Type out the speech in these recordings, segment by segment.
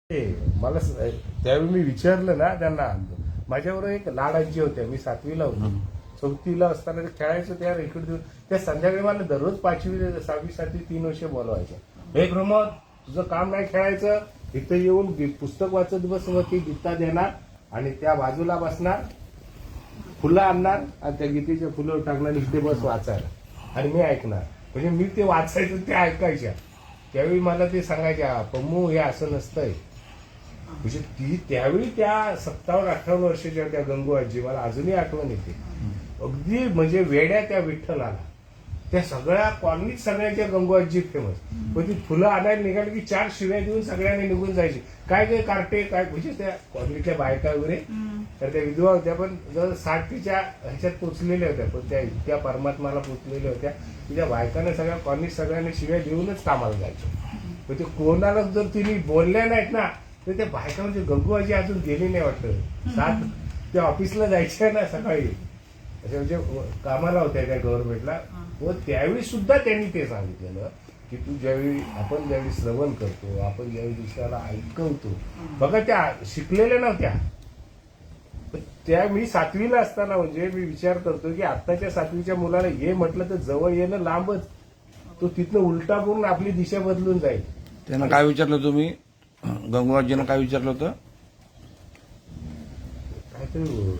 मला त्यावेळी मी विचारलं ना त्यांना, माझ्याबरोबर एक लाडाजी होत्या, मी 7वीला होतो, 4थीला असताना ते खेळायचं त्या इकडे त्या संध्याकाळी मला दररोज 5वी 6वी 7वी 3 वर्ष बोलवायच्या. हे प्रमोद, तुझं काम नाही खेळायचं, इथं येऊन पुस्तक वाचत बस, ती गीता देणार आणि त्या बाजूला बसणार, फुलं आणणार आणि त्या गीतेच्या फुलं टाकणार, इथे बस वाचायला आणि मी ऐकणार. म्हणजे मी ते वाचायचं, ते ऐकायच्या. त्यावेळी मला ते सांगायच्या, पम्मू हे असं नसतंय. म्हणजे ती त्यावेळी त्या 57-58 वर्षाच्या त्या गंगू आजी, मला अजूनही आठवण येते. अगदी म्हणजे वेड्या त्या विठ्ठलाला. त्या सगळ्या कॉलनीत सगळ्यांच्या गंगू आजी फेमस. पण ती फुलं आणायला निघाली की 4 शिव्या देऊन सगळ्यांनी निघून जायची. काय काय कार्टे काय, म्हणजे त्या कॉलनीतल्या बायका वगैरे तर त्या विधवा होत्या, पण जर 60च्या ह्याच्यात पोचलेल्या होत्या, पण त्या इतक्या परमात्माला पोचलेल्या होत्या की त्या बायकांना सगळ्या कॉलनीत सगळ्यांनी शिव्या देऊनच कामाला जायचं. पण ते कोणाला जर तिने बोलल्या नाहीत ना, तर त्या बायका म्हणजे गंगू आजी अजून गेली नाही वाटतं. 7 त्या ऑफिसला जायच्या ना सकाळी, अशा म्हणजे कामाला होत्या त्या गव्हर्नमेंटला. व त्यावेळी सुद्धा त्यांनी ते सांगितलेलं की तू ज्यावेळी आपण ज्यावेळी श्रवण करतो, आपण ज्यावेळी दुसऱ्याला ऐकवतो, बघा त्या शिकलेल्या नव्हत्या. त्या मी 7वीला असताना, म्हणजे मी विचार करतो की आत्ताच्या 7वीच्या मुलाला हे म्हटलं तर जवळ येणं लांबच, तो तिथनं उलटा करून आपली दिशा बदलून जाईल. त्यांना काय विचारलं तुम्ही? गंगूबाजींना काय विचारलं होतं? काहीतरी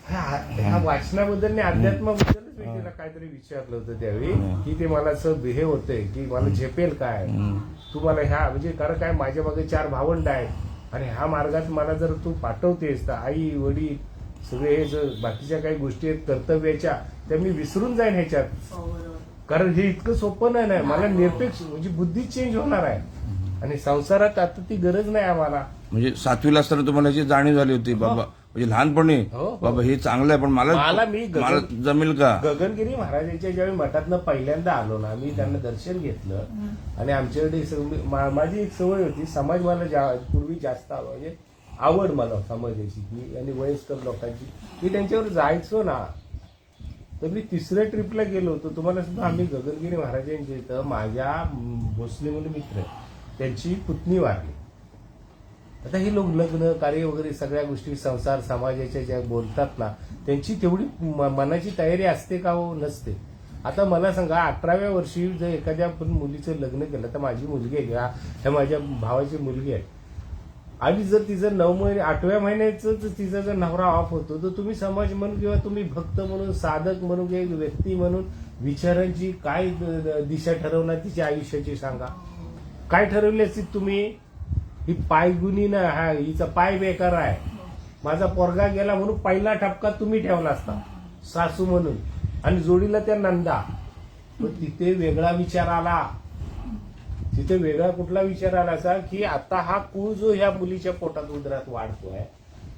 ह्या वाचनाबद्दल आणि अध्यात्माबद्दलच मी तिला काहीतरी विचारलं होतं त्यावेळी, की ते मला असं हे होतंय की मला झेपेल काय, तू मला ह्या म्हणजे कारण काय माझ्या मागे 4 भावंड आहेत आणि ह्या मार्गात मला जर तू पाठवतेस तर आई वडील सगळे हे जर बाकीच्या काही गोष्टी आहेत कर्तव्याच्या, त्या मी विसरून जाईन ह्याच्यात. कारण हे इतकं सोपं नाही. मला निरपेक्ष म्हणजे बुद्धी चेंज होणार आहे आणि संसारात आता ती गरज नाही आम्हाला. म्हणजे 7वीला असताना तुम्हाला याची जाणीव झाली होती बाबा, म्हणजे लहानपणी बाबा हे चांगलं आहे, पण मला जमेल का? गगनगिरी महाराजांच्या ज्यावेळी मठातनं पहिल्यांदा आलो ना, मी त्यांना दर्शन घेतलं आणि आमच्याकडे माझी एक सवय होती, समाज मला पूर्वी जास्त म्हणजे आवड मला समाजाची की आणि वयस्कर लोकांची, मी त्यांच्यावर जायचो ना. तर मी 3ऱ्या ट्रिपला गेलो होतो. तुम्हाला सुद्धा आम्ही गगनगिरी महाराजांच्या इथं, माझ्या भोसले म्हणून मित्र त्यांची पुतणी वारली. आता हे लोक लग्न कार्य वगैरे सगळ्या गोष्टी संसार समाजाच्या ज्या बोलतात ना, त्यांची तेवढी मनाची तयारी असते का हो? नसते. आता मला सांगा, 18व्या वर्षी जर एखाद्या पण मुलीचं लग्न केलं, तर माझी मुलगी आहे का, ह्या माझ्या भावाची मुलगी आहे, आणि जर तिचं 9 महिने 8व्या महिन्याचं तिचा जर नवरा ऑफ होतो, तर तुम्ही समाज म्हणून किंवा तुम्ही भक्त म्हणून, साधक म्हणून किंवा एक व्यक्ती म्हणून विचारांची काय दिशा ठरवणार तिच्या आयुष्याची? सांगा, काय ठरवली असती तुम्ही? ही पायगुणी ना, हा हिचा पाय बेकार आहे, माझा पोरगा गेला म्हणून पहिला ठपका तुम्ही ठेवला असता सासू म्हणून, आणि जोडीला त्या नंदा. पण तिथे वेगळा विचार आला. तिथे वेगळा कुठला विचार आला असा की आता हा कुळ जो ह्या मुलीच्या पोटात उदरात वाढतोय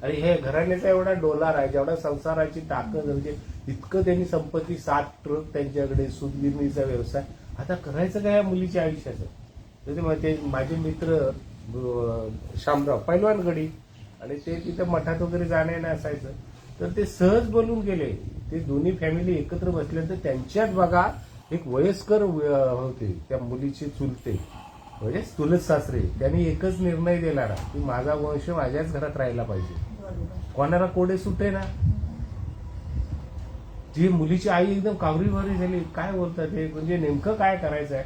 आणि हे घराण्याचा एवढा डोलार आहे, जेवढा संसाराची ताकद, म्हणजे इतकं त्यांनी संपत्ती, 7 ट्रक त्यांच्याकडे, सूतगिरणीचा व्यवसाय, आता करायचं काय या मुलीच्या आयुष्याचं? तर ते माझे मित्र शामराव पैलवानगडी, आणि ते तिथं मठात वगैरे जाणे असायचं, तर ते सहज बोलून गेले. ते दोन्ही फॅमिली एकत्र बसल्यानंतर त्यांच्यात बघा एक वयस्कर होते, त्या मुलीचे चुलते म्हणजे चुलत सासरे, त्यांनी एकच निर्णय दिला ना की माझा वंश माझ्याच घरात राहायला पाहिजे, कोणाला कोडे सुटे ना. ती मुलीची आई एकदम कावरीवारी झाली, काय बोलतात हे, म्हणजे नेमकं काय करायचं आहे?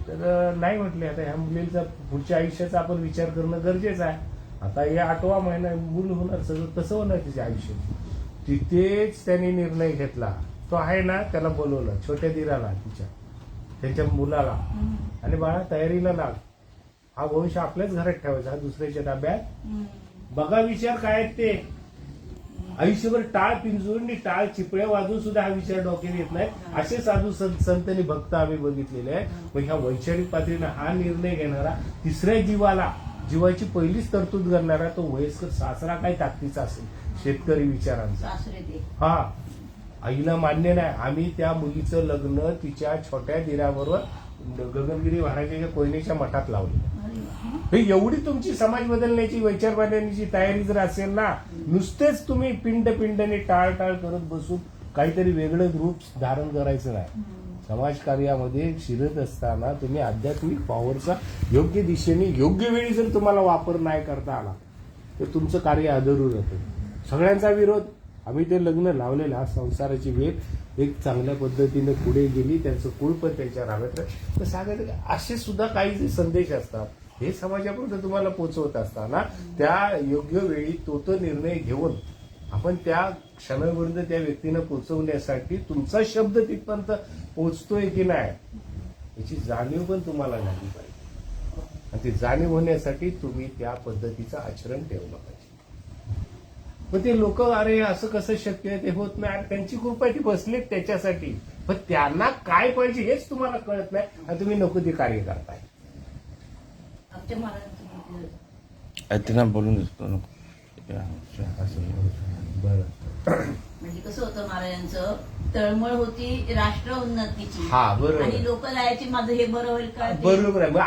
तर नाही म्हटले, आता ह्या मुलीचा पुढच्या आयुष्याचा आपण विचार करणं गरजेचं आहे. आता हे 8वा महिना मूल होणार, सगळं कसं होणार तिचे आयुष्य? तिथेच त्यांनी निर्णय घेतला. तो आहे ना, त्याला बोलवलं, छोट्या दिराला, त्यांच्या मुलाला, आणि बाळा तयारीला लाग, हा वंश आपल्याच घरात ठेवायचा, हा दुसऱ्याच्या ताब्यात. बघा विचार काय आहेत ते. आयुष्यभर टाळ पिंजून टाळ चिपळ्या वाजून सुद्धा हा विचार डोक्यात येत नाही. असे साधू संत आणि भक्त आम्ही बघितलेले आहे. मग ह्या वैचारिक पातळीनं हा निर्णय घेणारा, 3ऱ्या जीवाची पहिलीच तरतूद करणारा तो वयस्कर सासरा काय ताकदीचा असेल, शेतकरी विचारांचा. हा, आईला मान्य नाही. आम्ही त्या मुलीचं लग्न तिच्या छोट्या दिराबरोबर गगनगिरी महाराजांच्या कोयनेच्या मठात लावलं. हे एवढी तुमची समाज बदलण्याची, विचार बदलण्याची तयारी जर असेल ना, नुसतेच तुम्ही पिंड पिंडने टाळ करत बसून काहीतरी वेगळं रूप धारण करायचं नाही. समाजकार्यामध्ये शिरत असताना तुम्ही आध्यात्मिक पॉवरचा योग्य दिशेने योग्य वेळी जर तुम्हाला वापर नाही करता आला तर तुमचं कार्य अधूर राहतं. सगळ्यांचा विरोध. आम्ही ते लग्न लावलेलं, हा संसाराची वेळ एक चांगल्या पद्धतीने पुढे गेली, त्यांचं कुळ पण त्यांच्या राहत. तर सांगायचं असे सुद्धा काही जे संदेश असतात हे समाजापर्यंत तुम्हाला पोहोचवत असताना त्या योग्य वेळी तो निर्णय घेऊन आपण त्या क्षणापर्यंत त्या व्यक्तीनं पोहोचवण्यासाठी तुमचा शब्द तिथपर्यंत पोहोचतोय की नाही याची जाणीव पण तुम्हाला झाली पाहिजे. आणि ती जाणीव होण्यासाठी तुम्ही त्या पद्धतीचं आचरण ठेवलं पाहिजे. पण ते लोक अरे असं कसं शक्य आहे, ते होत नाही, त्यांची कृपा ती बसलीत त्याच्यासाठी, पण त्यांना काय पाहिजे हेच तुम्हाला कळत नाही आणि तुम्ही नको ते कार्य करताय. त्यांना बोलून देतो. म्हणजे कसं होतं महाराजांचं तळमळ होती राष्ट्र उन्नतीची. हा बरोबर. आणि लोक जायची माझं हे बरं होईल का ते. बरोबर आहे. मग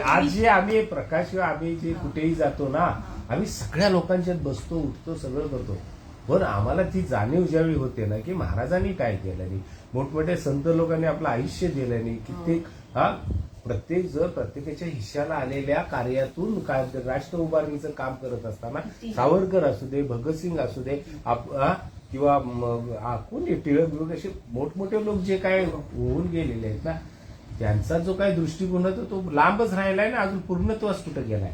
आज जे आम्ही प्रकाश आम्ही जे कुठेही जातो ना, आम्ही सगळ्या लोकांच्यात बसतो, उठतो, सगळं करतो. पण आम्हाला ती जाणीव ज्यावेळी होते ना की महाराजांनी काय केलं नाही, मोठमोठ्या संत लोकांनी आपलं आयुष्य दिलं नाही, कित्येक प्रत्येक जर प्रत्येकाच्या हिश्श्याला आलेल्या कार्यातून राष्ट्र उभारणीचं काम करत असताना सावरकर असू दे, भगतसिंग असू दे, किंवा कोणी टिळक बिळक असे मोठमोठे लोक जे काय होऊन गेलेले आहेत ना, त्यांचा जो काय दृष्टिकोन होता तो लांबच राहिलाय ना, अजून पूर्णत्वाच कुठं गेलाय.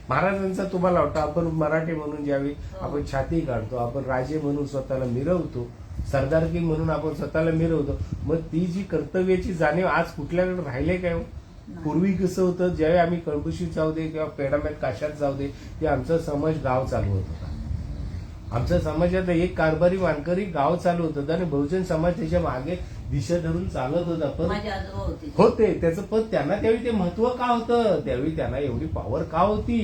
महाराजांचा तुम्हाला वाटतं आपण मराठी म्हणून ज्यावेळी आपण छाती काढतो, आपण राजे म्हणून स्वतःला मिरवतो, सरदारकी म्हणून आपण स्वतःला मिरवतो, मग ती जी कर्तव्याची जाणीव आज कुठल्याकडे राहिले काय? पूर्वी कसं होतं, ज्यावेळी आम्ही कळकुशीत जाऊ दे किंवा पेडामेट काशात जाऊ दे, ते आमचा समाज गाव चालू होत होता. आमच्या समाजात एक कारभारी वानकरी गाव चालू होत होता आणि बहुजन समाज त्याच्या मागे दिशा धरून चालत होता. पण होते त्याचं, पण त्यांना त्यावेळी ते महत्व का होतं, त्यावेळी त्यांना एवढी पॉवर का होती,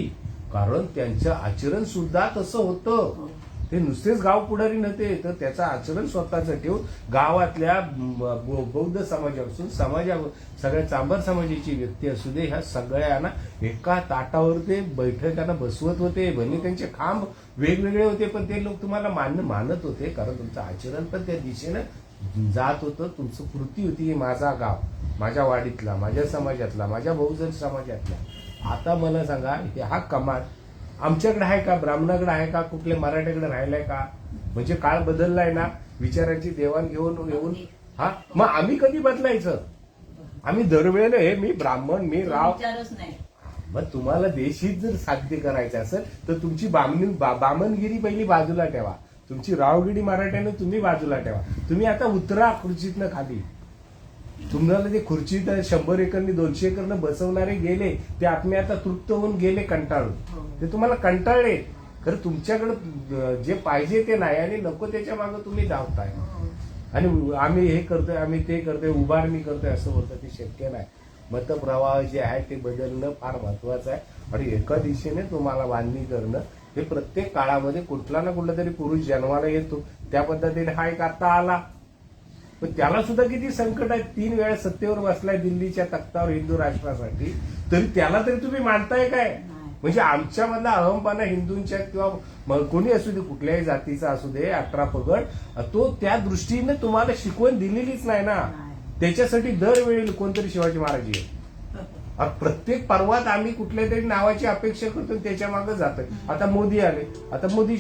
कारण त्यांचं आचरण सुद्धा तसं होतं. ते नुसतेच गाव पुढारी नव्हते, तर त्याचं आचरण स्वतःचं ठेवून गावातल्या बौद्ध समाजापासून सगळ्या चांभार समाजाची व्यक्ती असू दे, ह्या सगळ्यांना एका ताटावर ते बैठकांना बसवत होते. भले त्यांचे खांब वेगवेगळे होते, पण ते लोक तुम्हाला मानत होते, कारण तुमचं आचरण पण त्या दिशेनं जात होतं. तुमचं कृती होती, माझा गाव, माझ्या वाडीतला, माझ्या समाजातला, माझ्या बहुजन समाजातला. आता मला सांगा, हा कमाल आमच्याकडे आहे का, ब्राह्मणाकडे आहे का, कुठल्या मराठ्याकडे राहिलाय का? म्हणजे काळ बदललाय ना, विचारांची देवाणघेवाण घेऊन. मग आम्ही कधी बदलायचं? आम्ही दरवेळेला हे मी ब्राह्मण, मी राव. मग तुम्हाला देशीत जर साध्य करायचं असेल तर तुमची बामणगिरी पहिली बाजूला ठेवा, तुमची रावगिरी मराठ्यानं तुम्ही बाजूला ठेवा. तुम्ही आता उतरा खुर्चीतनं खाली. तुम्हाला ते खुर्चीत 100 एकरनी 200 एकरनं बसवणारे गेले, ते आत्मे आता तृप्त होऊन गेले कंटाळून. ते तुम्हाला कंटाळले, खरं तुमच्याकडे जे पाहिजे ते नाही आणि नको त्याच्या मागे तुम्ही धावताय. आणि आम्ही हे करतोय, आम्ही ते करतोय, उभारणी करतोय, असं होतं. ते शक्य नाही. मतप्रवाह जे आहे ते बदलणं फार महत्वाचं आहे. आणि एका दिशेने तुम्हाला बांधणी करणं हे प्रत्येक काळामध्ये कुठला ना कुठला तरी पुरुष जन्माला येतो. त्या पद्धतीने हा एक आता आला, पण त्याला सुद्धा किती संकट आहे. 3 वेळा सत्तेवर बसलाय दिल्लीच्या तख्तावर हिंदू राष्ट्रासाठी, तरी त्याला तरी तुम्ही मानताय काय? म्हणजे आमच्यामधला अहमपणा हिंदूंच्या किंवा कोणी असू दे, कुठल्याही जातीचा असू दे, 18 पगड, तो त्या दृष्टीने तुम्हाला शिकवण दिलेलीच नाही ना. त्याच्यासाठी दरवेळी कोणतरी शिवाजी महाराज येईल. प्रत्येक पर्वात आम्ही कुठल्या तरी नावाची अपेक्षा करतो, त्याच्या मागे जातोय. आता मोदी आले, आता मोदी